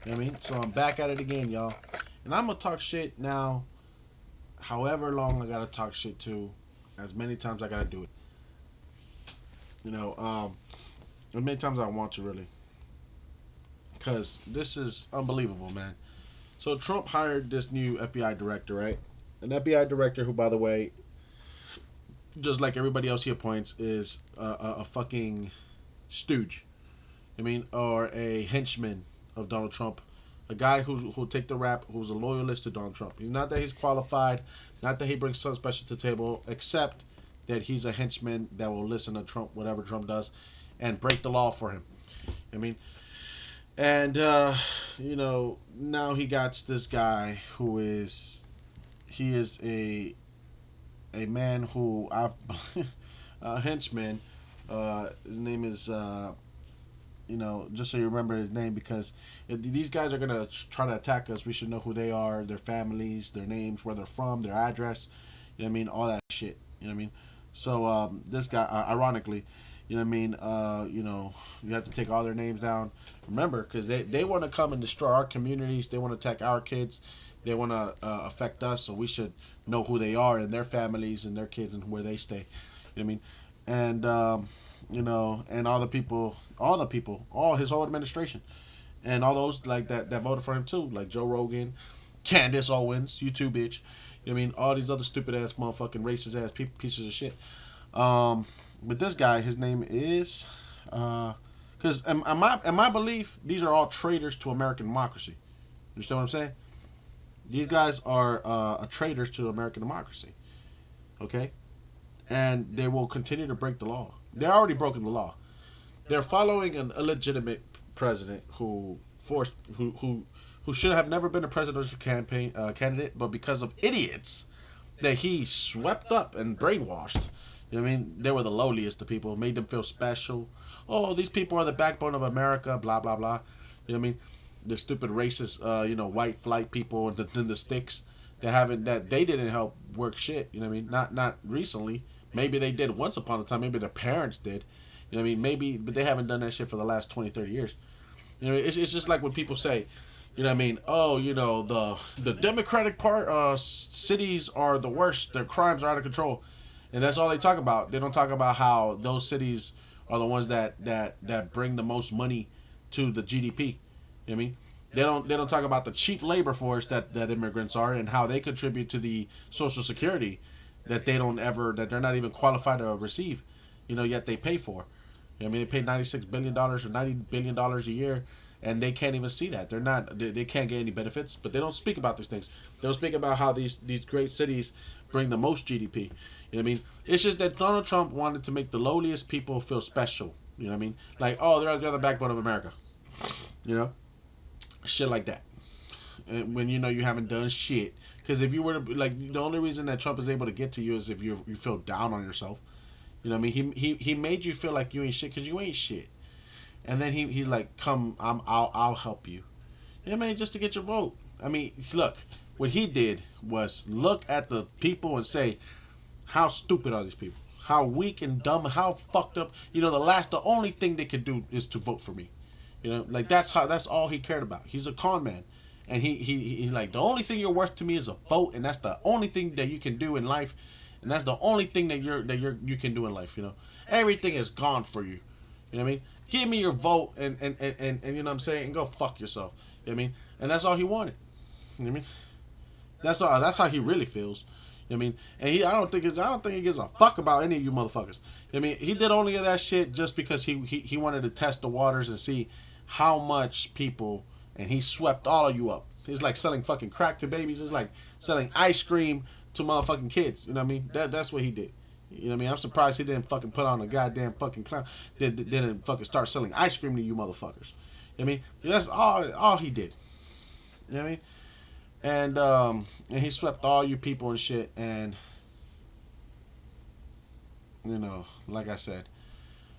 You know what I mean? So I'm back at it again, y'all. And I'm gonna talk shit now, however long I gotta talk shit to, as many times I gotta do it. You know, as many times I want to really. Cause this is unbelievable, man. So Trump hired this new FBI director, right? An FBI director who, by the way, just like everybody else he appoints, is a fucking stooge. I mean, or a henchman of Donald Trump, a guy who'll take the rap, who's a loyalist to Donald Trump. Not that he's qualified, not that he brings something special to the table, except that he's a henchman that will listen to Trump, whatever Trump does, and break the law for him. I mean, and now he got this guy who is he is a man who I a henchman. His name is just so you remember his name, because if these guys are gonna try to attack us, we should know who they are, their families, their names, where they're from, their address. You know what I mean? All that shit. You know what I mean? So this guy, ironically, you know what I mean? You have to take all their names down. Remember, because they want to come and destroy our communities. They want to attack our kids. They want to affect us. So we should know who they are and their families and their kids and where they stay. You know what I mean? And and all his whole administration, and all those like that voted for him too, like Joe Rogan, Candace Owens, you too, bitch. You know what I mean? All these other stupid ass motherfucking racist ass pieces of shit. But this guy, his name is, because in my belief, these are all traitors to American democracy. You understand what I'm saying? These guys are traitors to American democracy. Okay, and they will continue to break the law. They're already broken the law. They're following an illegitimate president who should have never been a presidential campaign candidate, but because of idiots that he swept up and brainwashed. You know what I mean? They were the lowliest of people, made them feel special. Oh, these people are the backbone of America, blah blah blah. You know what I mean? The stupid racist, white flight people and the sticks that they didn't help work shit. You know what I mean? Not recently. Maybe they did once upon a time. Maybe their parents did. You know what I mean? Maybe, but they haven't done that shit for the last 20, 30 years. You know, it's just like when people say, you know what I mean? Oh, the Democratic cities are the worst. Their crimes are out of control. And that's all they talk about. They don't talk about how those cities are the ones that bring the most money to the GDP. You know what I mean? They don't talk about the cheap labor force that immigrants are, and how they contribute to the Social Security that they're not even qualified to receive. Yet they pay for. You know what I mean, they pay $96 billion or $90 billion a year, and they can't even see that. They can't get any benefits, but they don't speak about these things. They don't speak about how these great cities bring the most GDP. You know what I mean? It's just that Donald Trump wanted to make the lowliest people feel special. You know what I mean? Like, oh, they're the backbone of America. You know? Shit like that. And when you haven't done shit. Because if you were to, like, the only reason that Trump is able to get to you is if you feel down on yourself. You know what I mean? He made you feel like you ain't shit because you ain't shit. And then he like, come, I'll help you. You know what I mean? Just to get your vote. I mean, look, what he did was look at the people and say, how stupid are these people? How weak and dumb, how fucked up. The only thing they could do is to vote for me. Like that's all he cared about. He's a con man. And he like, the only thing you're worth to me is a vote, and that's the only thing that you can do in life. And that's the only thing that you can do in life, Everything is gone for you. You know what I mean? Give me your vote and you know what I'm saying, and go fuck yourself. You know what I mean? And that's all he wanted. You know what I mean? That's how he really feels. You know what I mean? And I don't think he gives a fuck about any of you motherfuckers. You know what I mean? He did only of that shit just because he wanted to test the waters and see how much people, and he swept all of you up. It's like selling fucking crack to babies. It's like selling ice cream to motherfucking kids. You know what I mean? That's what he did. You know what I mean? I'm surprised he didn't fucking put on a goddamn fucking clown. Didn't fucking start selling ice cream to you motherfuckers. You know what I mean? That's all he did. You know what I mean? And he swept all you people and shit. And like I said,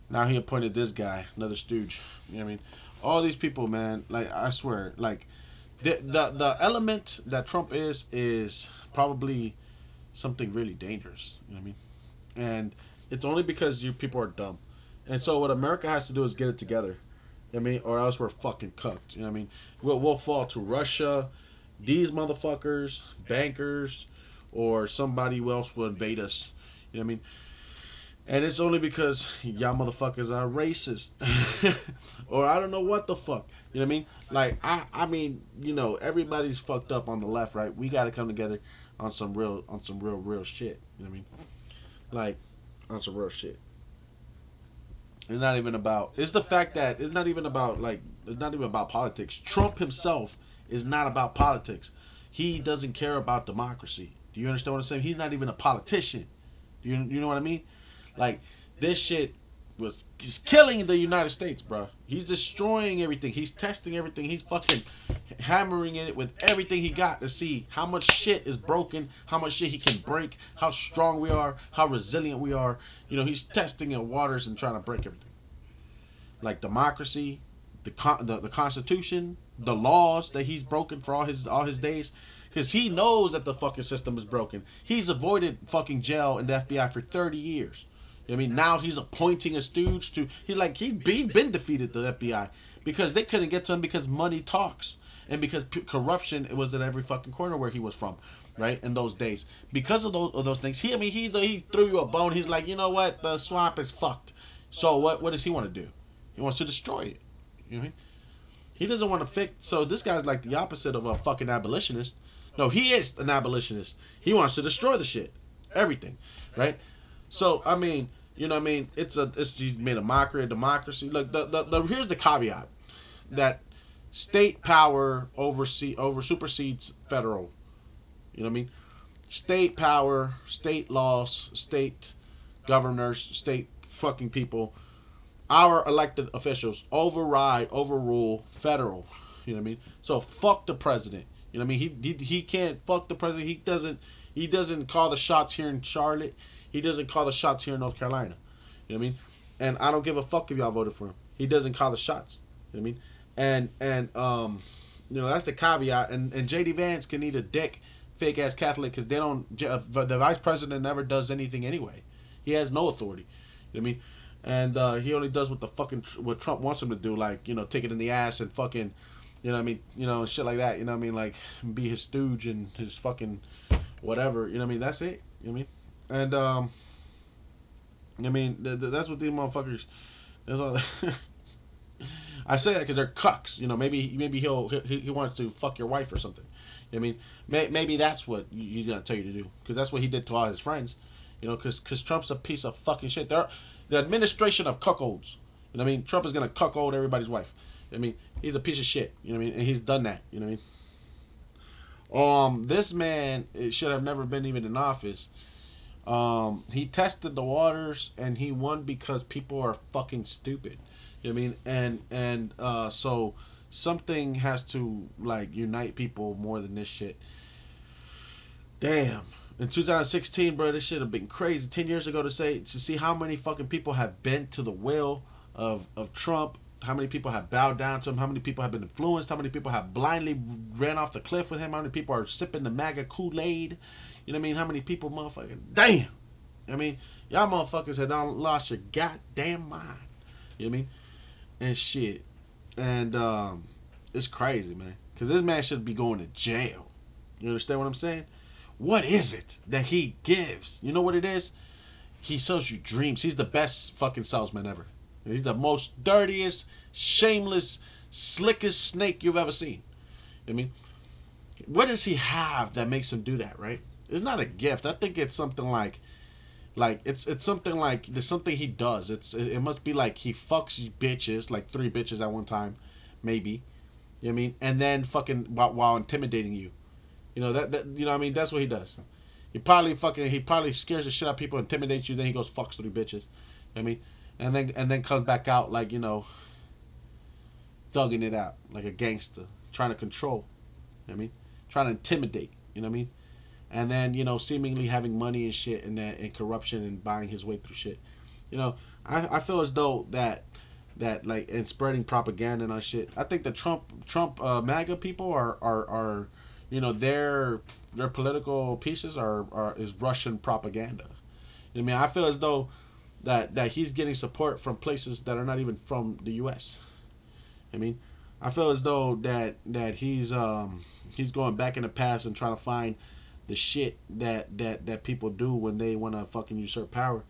now he appointed this guy, another stooge. You know what I mean? All these people, man. Like, I swear, like, the element that Trump is probably something really dangerous. You know what I mean? And it's only because you people are dumb. And so what America has to do is get it together You know what I mean? Or else we're fucking cooked. You know what I mean? We'll fall to Russia, these motherfuckers, bankers, or somebody else will invade us. You know what I mean? And it's only because y'all motherfuckers are racist. Or I don't know what the fuck. You know what I mean? Like, I mean, you know, everybody's fucked up on the left, right? We gotta come together on some real shit. You know what I mean? Like, on some real shit. It's not even about, it's the fact that it's not even about, like, it's not even about politics. Trump himself is not about politics. He doesn't care about democracy. Do you understand what I'm saying? He's not even a politician. You know what I mean? Like, this shit was just killing the United States, bro. He's destroying everything. He's testing everything. He's fucking hammering it with everything he got to see how much shit is broken, how much shit he can break, how strong we are, how resilient we are. You know, he's testing in waters and trying to break everything. Like democracy, the Constitution, the laws that he's broken for all his days. Because he knows that the fucking system is broken. He's avoided fucking jail in the FBI for 30 years. You know what I mean? Now he's appointing a stooge to... He'd been defeated, the FBI. Because they couldn't get to him because money talks. And because corruption was at every fucking corner where he was from. Right? In those days. Because of those things. He threw you a bone. He's like, you know what? The swamp is fucked. So what does he want to do? He wants to destroy it. You know what I mean? He doesn't want to fix... So this guy's like the opposite of a fucking abolitionist. No, he is an abolitionist. He wants to destroy the shit. Everything. Right? So, I mean, you know what I mean? He's made a mockery of democracy. Look, here's the caveat. That state power supersedes federal. You know what I mean? State power, state laws, state governors, state fucking people, our elected officials overrule federal. You know what I mean? So fuck the president. You know what I mean? He can't fuck the president. He doesn't call the shots here in Charlotte. He doesn't call the shots here in North Carolina. You know what I mean? And I don't give a fuck if y'all voted for him. He doesn't call the shots. You know what I mean? And you know, that's the caveat. And JD Vance can eat a dick, fake ass Catholic, because the vice president never does anything anyway. He has no authority. You know what I mean? And he only does what Trump wants him to do, like, you know, take it in the ass and fucking, you know what I mean, you know, shit like that, you know what I mean, like, be his stooge and his fucking whatever, you know what I mean, that's it, you know what I mean, and, I mean, that's what these motherfuckers, that's all, I say that because they're cucks, you know, maybe he wants to fuck your wife or something, you know what I mean, maybe that's what he's gonna tell you to do, because that's what he did to all his friends, you know, because Trump's a piece of fucking shit. The administration of cuckolds, you know what I mean, Trump is gonna cuckold everybody's wife. I mean, he's a piece of shit. You know what I mean? And he's done that. You know what I mean? This man should have never been even in office. He tested the waters and he won because people are fucking stupid. You know what I mean? And so something has to, like, unite people more than this shit. Damn. In 2016, bro, this shit have been crazy. 10 years ago to see how many fucking people have bent to the will of Trump. How many people have bowed down to him? How many people have been influenced? How many people have blindly ran off the cliff with him? How many people are sipping the MAGA Kool-Aid? You know what I mean? How many people, motherfucking... Damn! I mean, y'all motherfuckers have lost your goddamn mind. You know what I mean? And shit. And, it's crazy, man. Because this man should be going to jail. You understand what I'm saying? What is it that he gives? You know what it is? He sells you dreams. He's the best fucking salesman ever. He's the most dirtiest, shameless, slickest snake you've ever seen. I mean, what does he have that makes him do that, right? It's not a gift. I think it's something like it's something like there's something he does. It must be like he fucks bitches, like 3 bitches at one time, maybe. You know what I mean? And then fucking while intimidating you. You know that you know what I mean, that's what he does. He probably scares the shit out of people, intimidates you, then he goes fucks 3 bitches. You know what I mean? And then comes back out like, you know, thugging it out like a gangster, trying to control. You know what I mean? Trying to intimidate. You know what I mean? And then, you know, seemingly having money and shit and corruption and buying his way through shit. You know, I feel as though that like, and spreading propaganda and all shit. I think the Trump MAGA people are you know, their political pieces is Russian propaganda. You know what I mean? I feel as though that he's getting support from places that are not even from the U.S. I mean, I feel as though that he's going back in the past and trying to find the shit that people do when they want to fucking usurp power.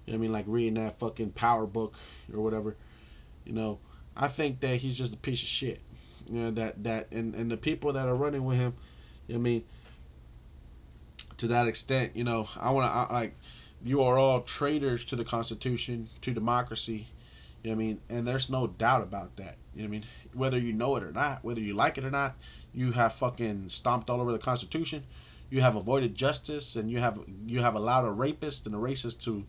You know what I mean? Like reading that fucking power book or whatever. You know, I think that he's just a piece of shit. You know, and the people that are running with him, you know what I mean, to that extent, you know, like, you are all traitors to the Constitution, to democracy. You know what I mean? And there's no doubt about that. You know what I mean? Whether you know it or not, whether you like it or not, you have fucking stomped all over the Constitution. You have avoided justice, and you have allowed a rapist and a racist to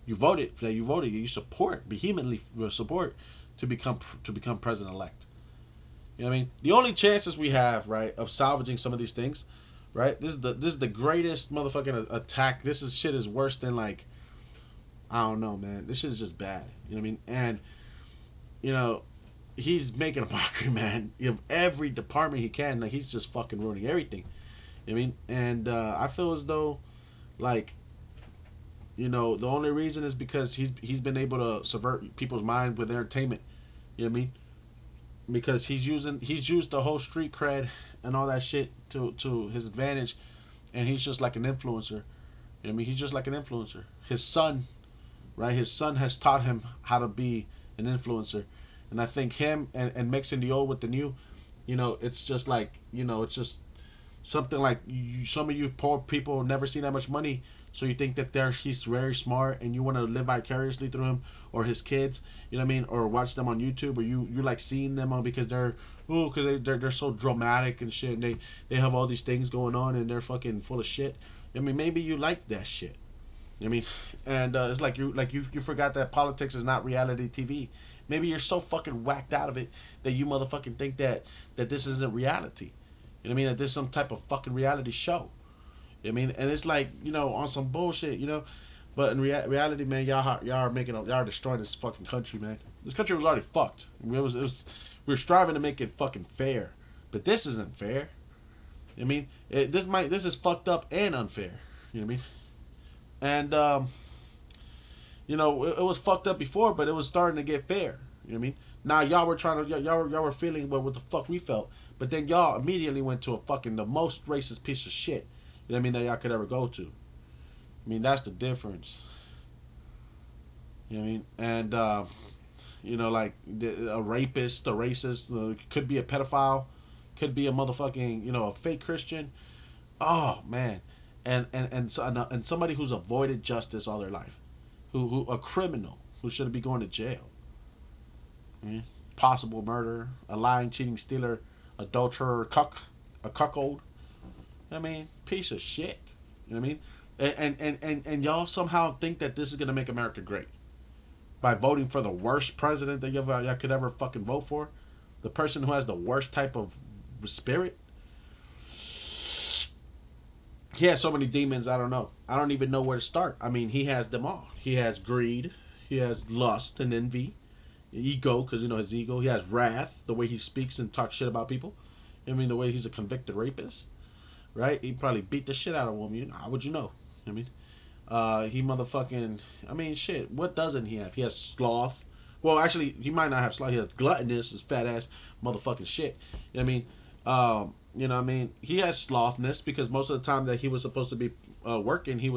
you support vehemently support to become president elect. You know what I mean? The only chances we have, right, of salvaging some of these things, right? This is the greatest motherfucking attack. Shit is worse than, like, I don't know, man. This shit is just bad. You know what I mean? And you know, he's making a mockery, man, of every department he can. Like, he's just fucking ruining everything. You know what I mean? And I feel as though, like, you know, the only reason is because he's been able to subvert people's mind with entertainment. You know what I mean? Because he's used the whole street cred and all that shit to his advantage, and he's just like an influencer. You know what I mean? He's just like an influencer. His son, right? His son has taught him how to be an influencer, and I think him and mixing the old with the new, you know, it's just like, you know, it's just something like some of you poor people never seen that much money, so you think that he's very smart and you want to live vicariously through him or his kids, you know what I mean, or watch them on YouTube, or you like seeing them on because they're so dramatic and shit, and they have all these things going on and they're fucking full of shit. I mean, maybe you like that shit. I mean, and it's like you forgot that politics is not reality TV. Maybe you're so fucking whacked out of it that you motherfucking think that this isn't reality. You know what I mean? That this is some type of fucking reality show. You know what I mean? And it's like, you know, on some bullshit, you know. But in reality, man, y'all are destroying this fucking country, man. This country was already fucked. We were striving to make it fucking fair, but this isn't fair. You know what I mean, this is fucked up and unfair. You know what I mean? And you know, it was fucked up before, but it was starting to get fair. You know what I mean? Now y'all were feeling what the fuck we felt, but then y'all immediately went to the most racist piece of shit. You know what I mean, that y'all could ever go to. I mean, that's the difference. You know what I mean? And you know, like a rapist, a racist, could be a pedophile, could be a motherfucking, you know, a fake Christian. Oh man, and somebody who's avoided justice all their life, who a criminal who should be going to jail. Possible murder, a lying, cheating, stealer, adulterer, a cuckold. I mean, piece of shit. You know what I mean? And y'all somehow think that this is gonna make America great by voting for the worst president that y'all could ever fucking vote for, the person who has the worst type of spirit. He has so many demons. I don't know. I don't even know where to start. I mean, he has them all. He has greed. He has lust and envy, ego, because you know his ego. He has wrath, the way he speaks and talks shit about people. I mean, the way he's a convicted rapist, right? He probably beat the shit out of a woman. How would you know? I mean, he motherfucking. I mean, shit. What doesn't he have? He has sloth. Well, actually, he might not have sloth. He has gluttonous, his fat ass motherfucking shit. You know what I mean? You know what I mean? He has slothness because most of the time that he was supposed to be working, he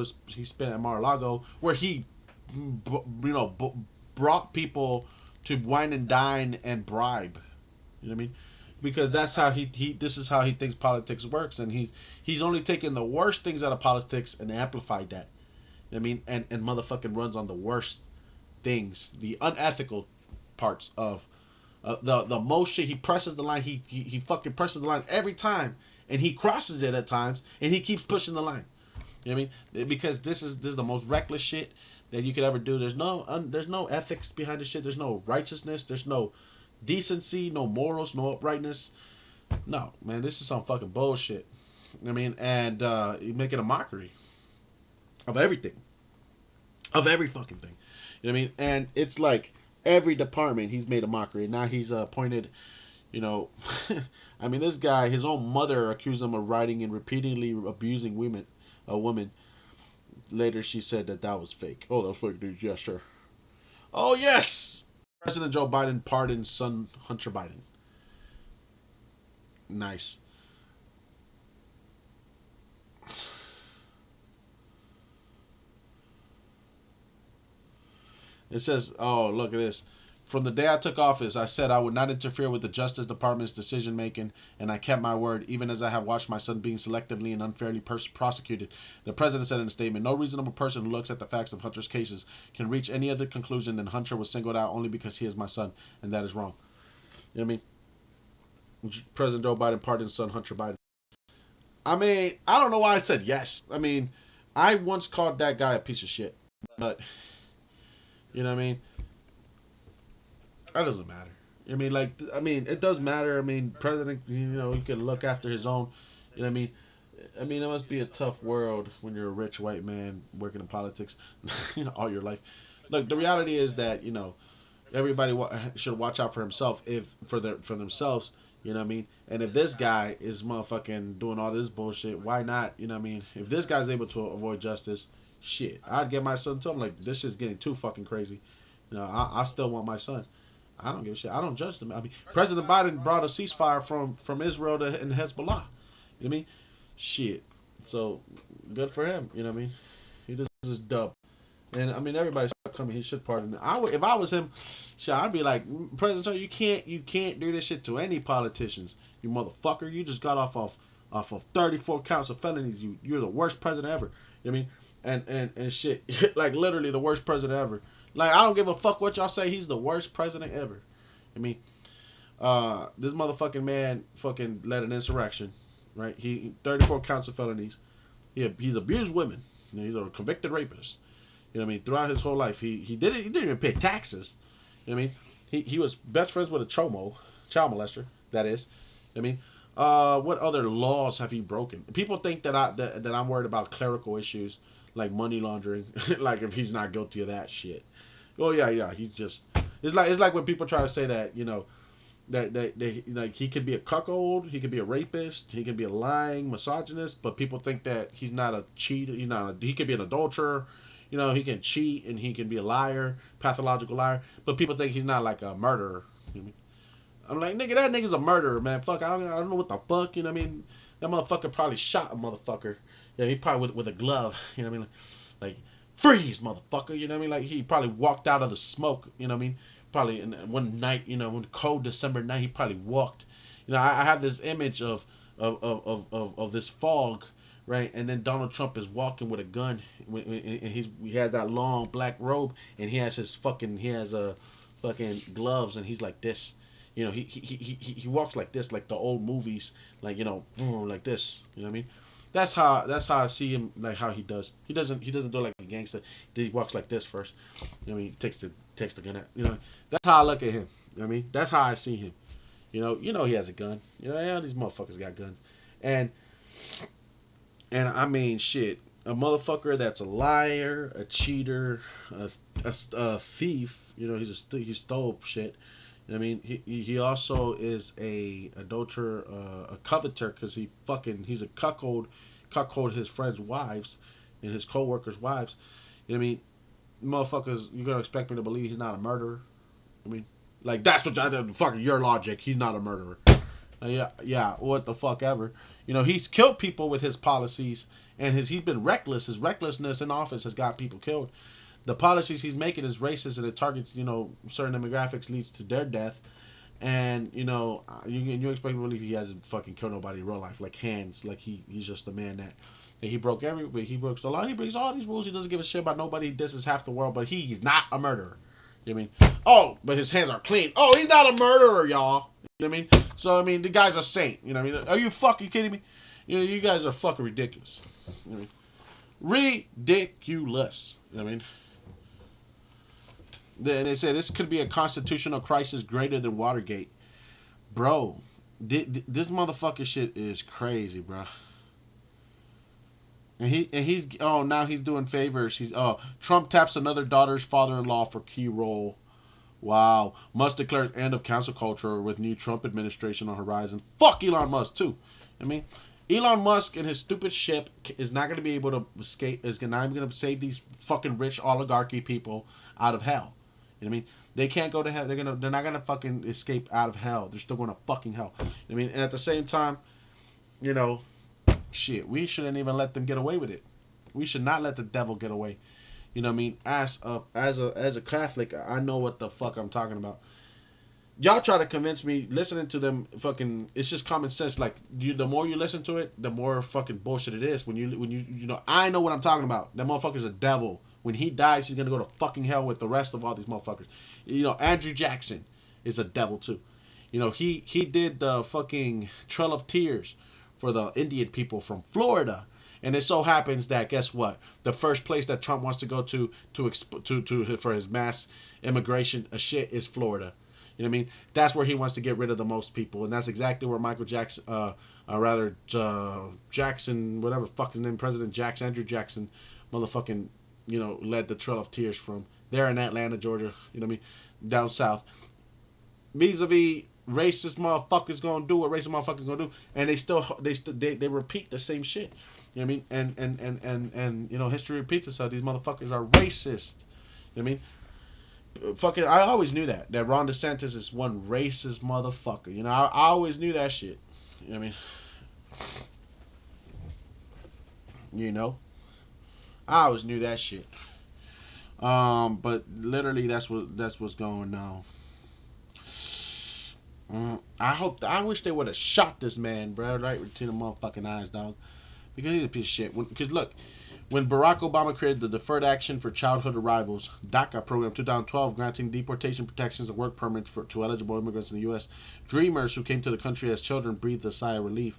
spent at Mar-a-Lago, where he, brought people to wine and dine and bribe. You know what I mean? Because that's how this is how he thinks politics works, and he's only taken the worst things out of politics and amplified that. You know what I mean? And motherfucking runs on the worst things, the unethical parts of the most shit. He presses the line. He fucking presses the line every time, and he crosses it at times, and he keeps pushing the line. You know what I mean? Because this is the most reckless shit that you could ever do. There's no ethics behind this shit. There's no righteousness. There's no decency, no morals, no uprightness. No, man, this is some fucking bullshit. You know what I mean? And you're making a mockery of everything, of every fucking thing. You know what I mean? And it's like every department he's made a mockery. Now he's appointed, you know, I mean, this guy, his own mother accused him of writing and repeatedly abusing a woman. Later, she said that was fake. Oh, that was fake news. Yeah, sure. Oh, yes! President Joe Biden pardons son Hunter Biden. Nice. It says, oh, look at this. From the day I took office, I said I would not interfere with the Justice Department's decision making, and I kept my word, even as I have watched my son being selectively and unfairly prosecuted. The president said in a statement, no reasonable person who looks at the facts of Hunter's cases can reach any other conclusion than Hunter was singled out only because he is my son, and that is wrong. You know what I mean? President Joe Biden pardoned son Hunter Biden. I mean, I don't know why I said yes. I mean, I once called that guy a piece of shit, but you know what I mean? That doesn't matter. It does matter. I mean, president, he can look after his own. You know what I mean? I mean, it must be a tough world when you're a rich white man working in politics all your life. Look, the reality is that everybody should watch out for himself for themselves. You know what I mean? And if this guy is motherfucking doing all this bullshit, why not? You know what I mean? If this guy's able to avoid justice, shit, I'd get my son to him. Like, this shit's getting too fucking crazy. I still want my son. I don't give a shit. I don't judge them. I mean, President Biden brought a ceasefire from Israel and Hezbollah. You know what I mean? Shit. So, good for him. You know what I mean? He does his dub. And, I mean, everybody's coming. He should pardon him. If I was him, shit, I'd be like, President Trump, you can't do this shit to any politicians. You motherfucker. You just got off of 34 counts of felonies. You're the worst president ever. You know what I mean? And shit. Like, literally the worst president ever. Like, I don't give a fuck what y'all say. He's the worst president ever. I mean, this motherfucking man fucking led an insurrection, right? He 34 counts of felonies. He's abused women. He's a convicted rapist. You know what I mean? Throughout his whole life, he didn't even pay taxes. You know what I mean? He was best friends with a child molester. That is. You know what I mean? What other laws have he broken? People think that I'm worried about clerical issues like money laundering, like if he's not guilty of that shit. Oh yeah, he's just. It's like when people try to say that that like he could be a cuckold, he could be a rapist, he could be a lying misogynist, but people think that he's not a cheater. He could be an adulterer. He can cheat and he can be a liar, pathological liar. But people think he's not like a murderer. You know what I mean? I'm like, nigga, that nigga's a murderer, man. Fuck, I don't know what the fuck. You know what I mean? That motherfucker probably shot a motherfucker. Yeah, he probably with a glove. You know what I mean? Like, freeze, motherfucker. You know what I mean? Like, he probably walked out of the smoke. You know what I mean? Probably in one night, one cold December night, he probably walked. I have this image of this fog, right? And then Donald Trump is walking with a gun, and he has that long black robe, and he has fucking gloves, and he's like this. He walks like this, like the old movies, like like this. You know what I mean? That's how I see him, like how he does. He doesn't do like a gangster. He walks like this first. You know what I mean? Takes the gun out. That's how I look at him. You know what I mean? That's how I see him. He has a gun. These motherfuckers got guns. And I mean, shit, a motherfucker that's a liar, a cheater, a thief. He stole shit. You know what I mean? He also is a adulterer, a coveter, because he's a cuckold his friends' wives and his co-workers' wives. You know what I mean? Motherfuckers, you're gonna expect me to believe he's not a murderer? I mean, like, that's what fucking your logic. He's not a murderer. Yeah, what the fuck ever. He's killed people with his policies, and he's been reckless. His recklessness in office has got people killed. The policies he's making is racist, and it targets certain demographics, leads to their death. And you expect me to believe he hasn't fucking killed nobody in real life, like hands, like he's just a man that he broke he breaks the law, he breaks all these rules, he doesn't give a shit about nobody, this is half the world, but he's not a murderer. You know what I mean? Oh, but his hands are clean. Oh, he's not a murderer, y'all. You know what I mean? So I mean, the guy's a saint. You know what I mean? Are you fucking kidding me? You guys are fucking ridiculous. You know what I mean? Ridiculous. You know what I mean? They say this could be a constitutional crisis greater than Watergate. Bro, this motherfucker shit is crazy, bro. And he's now he's doing favors. Trump taps another daughter's father-in-law for key role. Wow. Musk declares end of cancel culture with new Trump administration on horizon. Fuck Elon Musk too. I mean, Elon Musk and his stupid ship is not going to be able to escape. Is not going to save these fucking rich oligarchy people out of hell. You know what I mean? They can't go to hell. They're not gonna fucking escape out of hell. They're still going to fucking hell. I mean, and at the same time, you know, shit, we shouldn't even let them get away with it. We should not let the devil get away. You know what I mean? As a Catholic, I know what the fuck I'm talking about. Y'all try to convince me, listening to them fucking, it's just common sense. Like, the more you listen to it, the more fucking bullshit it is. When you know, I know what I'm talking about. That motherfucker's a devil. When he dies, he's gonna go to fucking hell with the rest of all these motherfuckers. You know, Andrew Jackson is a devil too. You know, he did the fucking Trail of Tears for the Indian people from Florida. And it so happens that, guess what? The first place that Trump wants to go to for his mass immigration shit is Florida. You know what I mean? That's where he wants to get rid of the most people, and that's exactly where Michael Jackson, Jackson, whatever fucking name, President Jackson, Andrew Jackson, motherfucking, you know, led the Trail of Tears from. There in Atlanta, Georgia. You know what I mean? Down south. Vis-a-vis racist motherfuckers gonna do what racist motherfuckers gonna do, and they repeat the same shit. You know what I mean? And you know, history repeats itself. These motherfuckers are racist. You know what I mean? Fucking, I always knew that Ron DeSantis is one racist motherfucker. You know, I always knew that shit. You know what I mean? You know, I always knew that shit. But literally, that's what's going on. I wish they would have shot this man, bro, right between the motherfucking eyes, dog. Because he's a piece of shit. Because look, when Barack Obama created the Deferred Action for Childhood Arrivals (DACA) program, 2012, granting deportation protections and work permits to eligible immigrants in the U.S., dreamers who came to the country as children breathed a sigh of relief.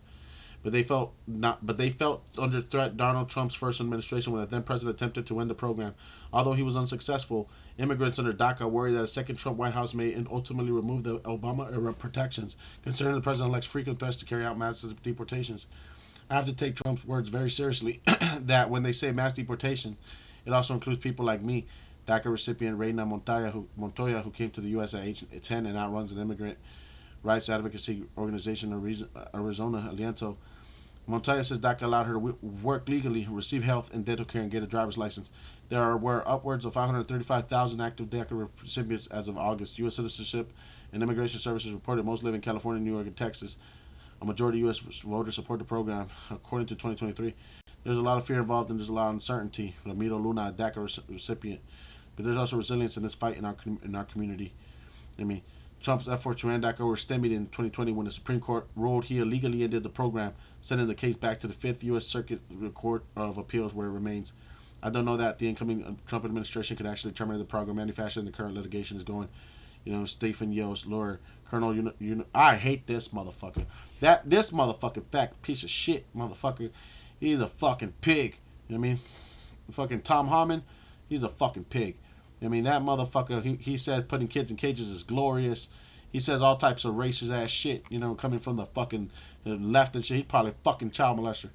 But they felt under threat. Donald Trump's first administration, when the then president attempted to end the program, although he was unsuccessful, immigrants under DACA worry that a second Trump White House may ultimately remove the Obama era protections, considering the president-elect's frequent threats to carry out massive deportations. I have to take Trump's words very seriously. That when they say mass deportation, it also includes people like me, DACA recipient Reina Montoya, who came to the U.S. at age 10 and now runs an immigrant rights advocacy organization, Arizona Aliento. Montoya says DACA allowed her to work legally, receive health and dental care, and get a driver's license. There were upwards of 535,000 active DACA recipients as of August. U.S. Citizenship and Immigration Services reported most live in California, New York, and Texas. A majority of U.S. voters support the program, according to 2023. There's a lot of fear involved and there's a lot of uncertainty. Ramiro Luna, a DACA recipient. But there's also resilience in this fight in our community. I mean, Trump's efforts to end DACA were stymied in 2020 when the Supreme Court ruled he illegally ended the program, sending the case back to the 5th U.S. Circuit Court of Appeals, where it remains. I don't know that the incoming Trump administration could actually terminate the program manufactured in the current litigation is going. You know, Stephen Yo's lawyer, Colonel, I hate this motherfucker. This motherfucking fat piece of shit motherfucker, he's a fucking pig. You know what I mean? Fucking Tom Harmon, he's a fucking pig. I mean, that motherfucker, he says putting kids in cages is glorious. He says all types of racist ass shit, you know, coming from the fucking left and shit. He's probably a fucking child molester.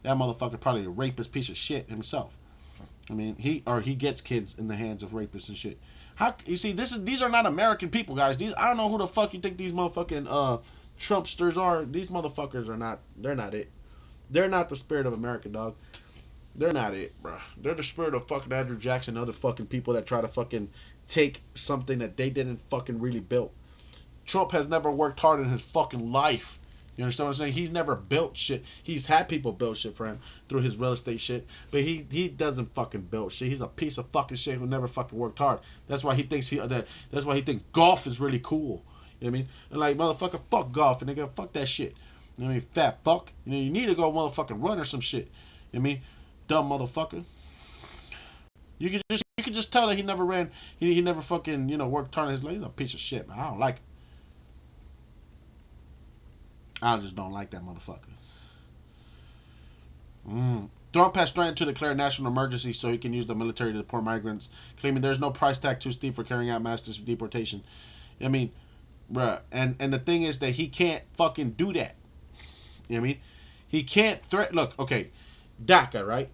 That motherfucker probably a rapist piece of shit himself. I mean, he gets kids in the hands of rapists and shit. How you see these are not American people, guys. I don't know who the fuck you think these motherfucking Trumpsters are. These motherfuckers are not. They're not it. They're not the spirit of America, dog. They're not it, bro. They're the spirit of fucking Andrew Jackson and other fucking people that try to fucking take something that they didn't fucking really build. Trump has never worked hard in his fucking life. You understand what I'm saying? He's never built shit. He's had people build shit for him through his real estate shit, but he doesn't fucking build shit. He's a piece of fucking shit who never fucking worked hard. That's why he thinks that's why he thinks golf is really cool. You know what I mean? And like, motherfucker, fuck golf, and nigga, fuck that shit. You know what I mean? Fat fuck. You know, you need to go motherfucking run or some shit. You know what I mean? Dumb motherfucker. You can just tell that he never ran. He never fucking, you know, worked hard in his life. He's a piece of shit, man. I don't like him. I just don't like that motherfucker. Trump has threatened to declare national emergency so he can use the military to deport migrants, claiming there's no price tag too steep for carrying out mass deportation. I mean, bruh, and the thing is that he can't fucking do that. You know what I mean? He can't threaten. Look, okay, DACA, right?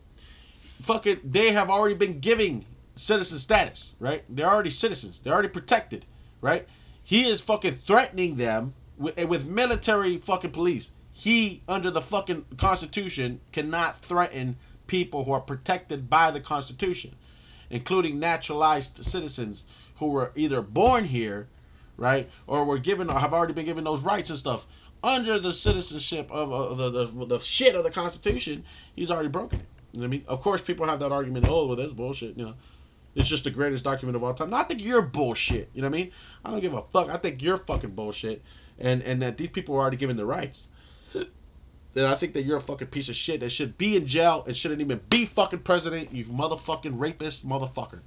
Fucking, they have already been giving citizen status, right? They're already citizens. They're already protected, right? He is fucking threatening them with military fucking police. He, under the fucking Constitution, cannot threaten people who are protected by the Constitution, including naturalized citizens who were either born here, right, or were given or have already been given those rights and stuff under the citizenship of the shit of the Constitution, he's already broken it. You know what I mean? Of course, people have that argument. Oh, well, that's bullshit. You know, it's just the greatest document of all time. No, I think you're bullshit. You know what I mean? I don't give a fuck. I think you're fucking bullshit, and that these people were already given the rights. Then I think that you're a fucking piece of shit that should be in jail and shouldn't even be fucking president. You motherfucking rapist, motherfucker.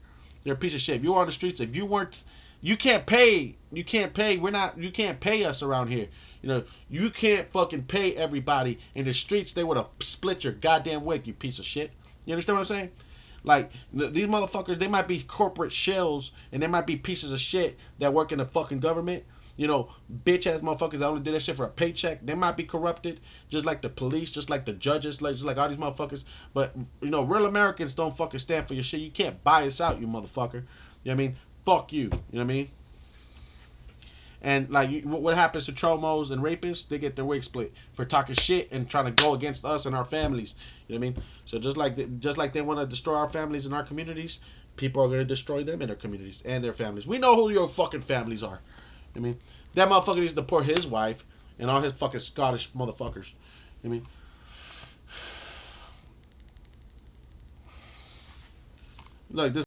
You're a piece of shit. If you were on the streets, if you weren't, you can't pay. You can't pay. You can't pay us around here. You know, you can't fucking pay everybody in the streets. They would have split your goddamn wig, you piece of shit. You understand what I'm saying? Like, these motherfuckers, they might be corporate shells and they might be pieces of shit that work in the fucking government. You know, bitch ass motherfuckers that only did that shit for a paycheck. They might be corrupted, just like the police, just like the judges, just like all these motherfuckers. But, you know, real Americans don't fucking stand for your shit. You can't buy us out, you motherfucker. You know what I mean? Fuck you. You know what I mean? And like, what happens to tromos and rapists? They get their wig split for talking shit and trying to go against us and our families. You know what I mean? So just like they want to destroy our families and our communities, people are gonna destroy them and their communities and their families. We know who your fucking families are. You know what I mean, that motherfucker needs to deport his wife and all his fucking Scottish motherfuckers. You know what I mean, look, this.